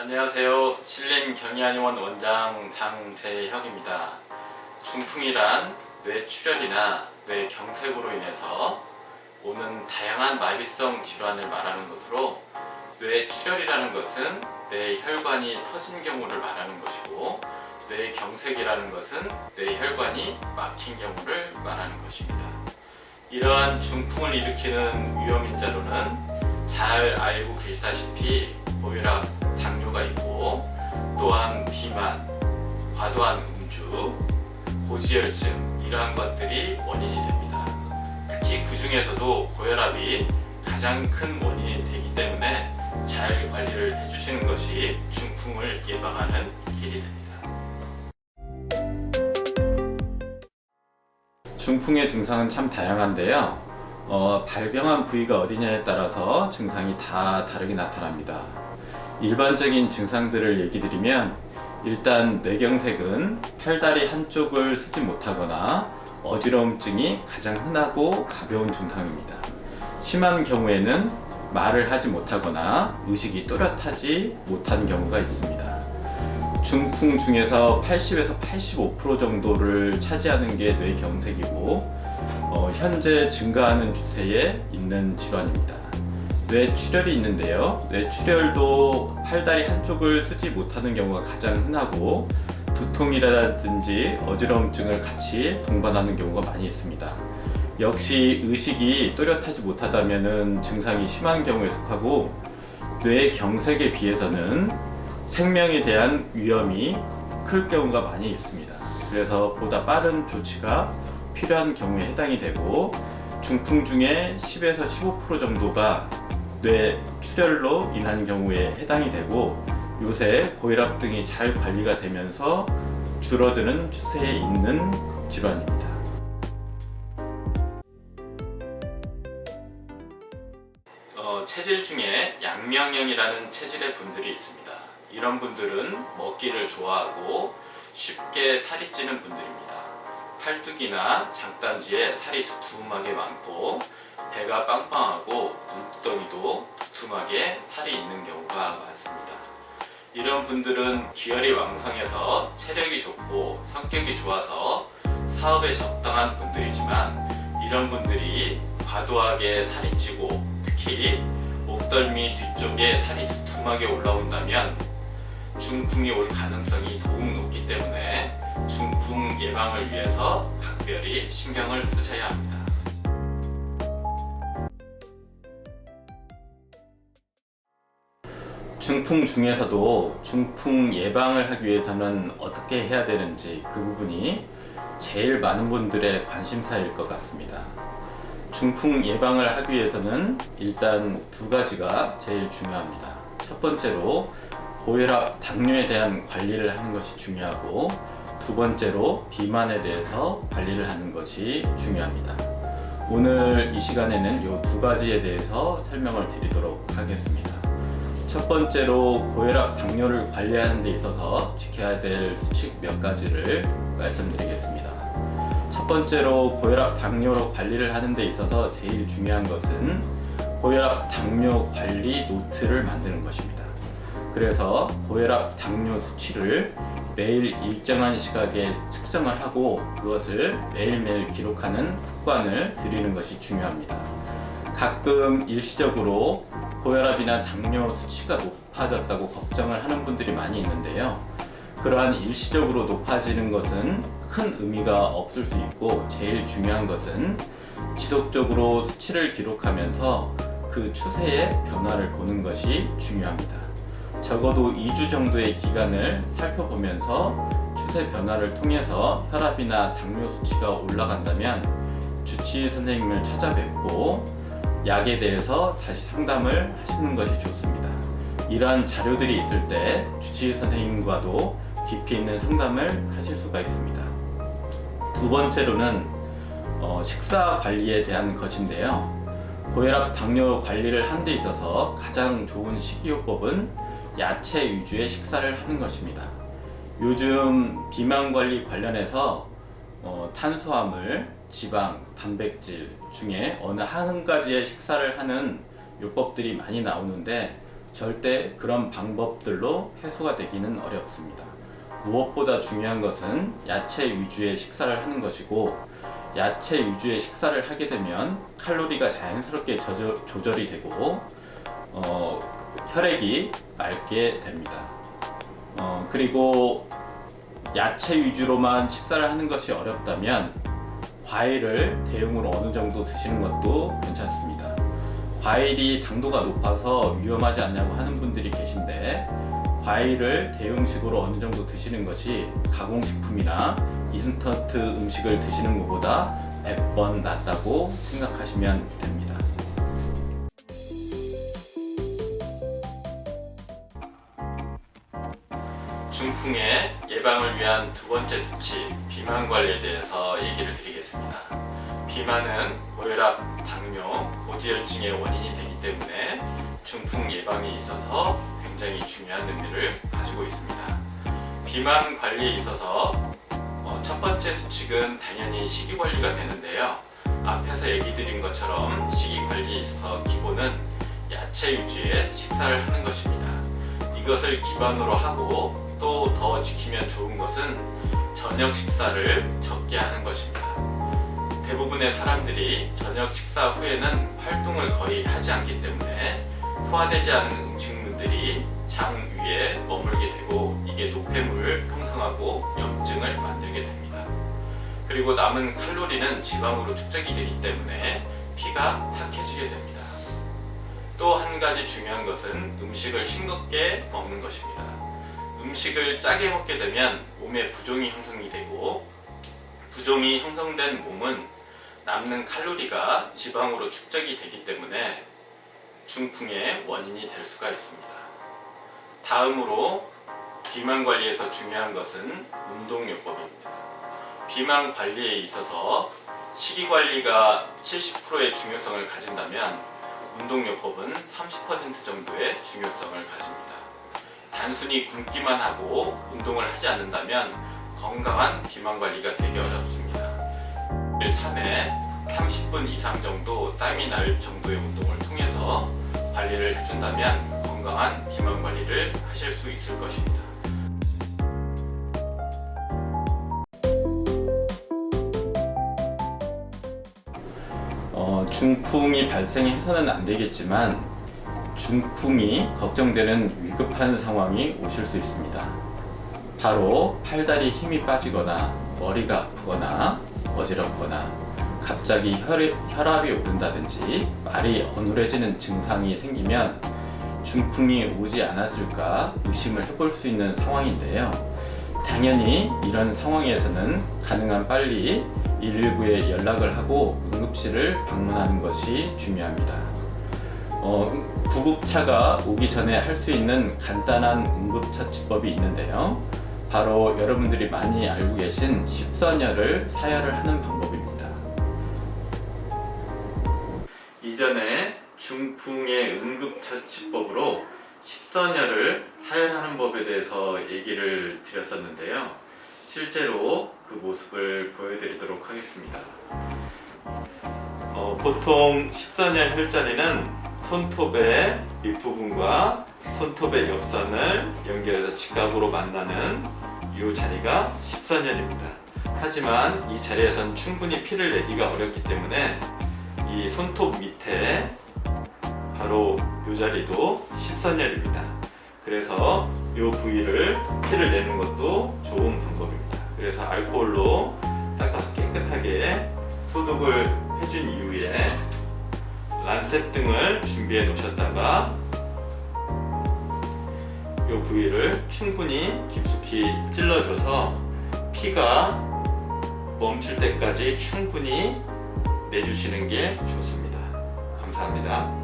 안녕하세요. 신림 경희한의원 원장 장재혁입니다. 중풍이란 뇌출혈이나 뇌경색으로 인해서 오는 다양한 마비성 질환을 말하는 것으로, 뇌출혈이라는 것은 뇌혈관이 터진 경우를 말하는 것이고, 뇌경색이라는 것은 뇌혈관이 막힌 경우를 말하는 것입니다. 이러한 중풍을 일으키는 위험인자로는 잘 알고 계시다시피 고혈압, 당뇨가 있고, 또한 비만, 과도한 음주, 고지혈증, 이러한 것들이 원인이 됩니다. 특히 그 중에서도 고혈압이 가장 큰 원인이 되기 때문에 잘 관리를 해주시는 것이 중풍을 예방하는 길이 됩니다. 중풍의 증상은 참 다양한데요. 발병한 부위가 어디냐에 따라서 증상이 다 다르게 나타납니다. 일반적인 증상들을 얘기 드리면, 일단 뇌경색은 팔다리 한쪽을 쓰지 못하거나 어지러움증이 가장 흔하고 가벼운 증상입니다. 심한 경우에는 말을 하지 못하거나 의식이 또렷하지 못한 경우가 있습니다. 중풍 중에서 80에서 85% 정도를 차지하는 게 뇌경색이고, 현재 증가하는 추세에 있는 질환입니다. 뇌출혈이 있는데요. 뇌출혈도 팔다리 한쪽을 쓰지 못하는 경우가 가장 흔하고, 두통이라든지 어지러움증을 같이 동반하는 경우가 많이 있습니다. 역시 의식이 또렷하지 못하다면 증상이 심한 경우에 속하고, 뇌경색에 비해서는 생명에 대한 위험이 클 경우가 많이 있습니다. 그래서 보다 빠른 조치가 필요한 경우에 해당이 되고, 중풍 중에 10에서 15% 정도가 뇌출혈로 인한 경우에 해당이 되고, 요새 고혈압 등이 잘 관리가 되면서 줄어드는 추세에 있는 질환입니다. 체질 중에 양명형이라는 체질의 분들이 있습니다. 이런 분들은 먹기를 좋아하고 쉽게 살이 찌는 분들입니다. 팔뚝이나 장단지에 살이 두툼하게 많고, 배가 빵빵하고 눈두덩이도 두툼하게 살이 있는 경우가 많습니다. 이런 분들은 기혈이 왕성해서 체력이 좋고 성격이 좋아서 사업에 적당한 분들이지만, 이런 분들이 과도하게 살이 찌고 특히 목덜미 뒤쪽에 살이 두툼하게 올라온다면 중풍이 올 가능성이 더욱 높기 때문에 중풍 예방을 위해서 각별히 신경을 쓰셔야 합니다. 중풍 중에서도 중풍 예방을 하기 위해서는 어떻게 해야 되는지, 그 부분이 제일 많은 분들의 관심사일 것 같습니다. 중풍 예방을 하기 위해서는 일단 두 가지가 제일 중요합니다. 첫 번째로 고혈압, 당뇨에 대한 관리를 하는 것이 중요하고, 두 번째로 비만에 대해서 관리를 하는 것이 중요합니다. 오늘 이 시간에는 이 두 가지에 대해서 설명을 드리도록 하겠습니다. 첫 번째로 고혈압, 당뇨를 관리하는 데 있어서 지켜야 될 수칙 몇 가지를 말씀드리겠습니다. 첫 번째로 고혈압, 당뇨로 관리를 하는 데 있어서 제일 중요한 것은 고혈압, 당뇨 관리 노트를 만드는 것입니다. 그래서 고혈압, 당뇨 수치를 매일 일정한 시각에 측정을 하고, 그것을 매일매일 기록하는 습관을 들이는 것이 중요합니다. 가끔 일시적으로 고혈압이나 당뇨 수치가 높아졌다고 걱정을 하는 분들이 많이 있는데요. 그러한 일시적으로 높아지는 것은 큰 의미가 없을 수 있고, 제일 중요한 것은 지속적으로 수치를 기록하면서 그 추세의 변화를 보는 것이 중요합니다. 적어도 2주 정도의 기간을 살펴보면서 추세 변화를 통해서 혈압이나 당뇨 수치가 올라간다면 주치의 선생님을 찾아뵙고 약에 대해서 다시 상담을 하시는 것이 좋습니다. 이러한 자료들이 있을 때 주치의 선생님과도 깊이 있는 상담을 하실 수가 있습니다. 두 번째로는 식사 관리에 대한 것인데요. 고혈압, 당뇨 관리를 하는 데 있어서 가장 좋은 식이요법은 야채 위주의 식사를 하는 것입니다. 요즘 비만 관리 관련해서 탄수화물, 지방, 단백질 중에 어느 한 가지의 식사를 하는 요법들이 많이 나오는데, 절대 그런 방법들로 해소가 되기는 어렵습니다. 무엇보다 중요한 것은 야채 위주의 식사를 하는 것이고, 야채 위주의 식사를 하게 되면 칼로리가 자연스럽게 조절이 되고 혈액이 맑게 됩니다. 그리고 야채 위주로만 식사를 하는 것이 어렵다면 과일을 대용으로 어느 정도 드시는 것도 괜찮습니다. 과일이 당도가 높아서 위험하지 않냐고 하는 분들이 계신데, 과일을 대용식으로 어느 정도 드시는 것이 가공식품이나 인스턴트 음식을 드시는 것보다 100번 낫다고 생각하시면 됩니다. 중풍의 예방을 위한 두 번째 수치, 비만 관리에 대해서 얘기를 드리겠습니다. 비만은 고혈압, 당뇨, 고지혈증의 원인이 되기 때문에 중풍 예방에 있어서 굉장히 중요한 의미를 가지고 있습니다. 비만 관리에 있어서 첫 번째 수칙은 당연히 식이 관리가 되는데요. 앞에서 얘기 드린 것처럼 식이 관리에 있어서 기본은 야채 위주의 식사를 하는 것입니다. 이것을 기반으로 하고 또 더 지키면 좋은 것은 저녁 식사를 적게 하는 것입니다. 대부분의 사람들이 저녁 식사 후에는 활동을 거의 하지 않기 때문에 소화되지 않은 음식물들이 장 위에 머물게 되고, 이게 노폐물을 형성하고 염증을 만들게 됩니다. 그리고 남은 칼로리는 지방으로 축적이 되기 때문에 피가 탁해지게 됩니다. 또 한 가지 중요한 것은 음식을 싱겁게 먹는 것입니다. 음식을 짜게 먹게 되면 몸에 부종이 형성이 되고, 부종이 형성된 몸은 남는 칼로리가 지방으로 축적이 되기 때문에 중풍의 원인이 될 수가 있습니다. 다음으로 비만 관리에서 중요한 것은 운동요법입니다. 비만 관리에 있어서 식이 관리가 70%의 중요성을 가진다면 운동요법은 30% 정도의 중요성을 가집니다. 단순히 굶기만 하고 운동을 하지 않는다면 건강한 비만 관리가 되기 어렵습니다. 3회 30분 이상 정도 땀이 날 정도의 운동을 통해서 관리를 해준다면 건강한 비만 관리를 하실 수 있을 것입니다. 중풍이 발생해서는 안 되겠지만 중풍이 걱정되는 위급한 상황이 오실 수 있습니다. 바로 팔다리 힘이 빠지거나 머리가 아프거나 어지럽거나 갑자기 혈압이 오른다든지 말이 어눌해지는 증상이 생기면 중풍이 오지 않았을까 의심을 해볼 수 있는 상황인데요. 당연히 이런 상황에서는 가능한 빨리 119에 연락을 하고 응급실을 방문하는 것이 중요합니다. 구급차가 오기 전에 할 수 있는 간단한 응급처치법이 있는데요. 바로 여러분들이 많이 알고 계신 십선혈을 사혈을 하는 방법입니다. 이전에 중풍의 응급처치법으로 십선혈을 사혈하는 법에 대해서 얘기를 드렸었는데요. 실제로 그 모습을 보여드리도록 하겠습니다. 보통 십선혈 혈자리는 손톱의 윗부분과 손톱의 옆선을 연결해서 직각으로 만나는 이 자리가 십선혈입니다. 하지만 이 자리에선 충분히 피를 내기가 어렵기 때문에 이 손톱 밑에 바로 이 자리도 십선혈입니다. 그래서 이 부위를 피를 내는 것도 좋은 방법입니다. 그래서 알코올로 닦아서 깨끗하게 소독을 해준 이후에 란셋 등을 준비해 놓으셨다가 이 부위를 충분히 깊숙이 찔러줘서 피가 멈출 때까지 충분히 내주시는 게 좋습니다. 감사합니다.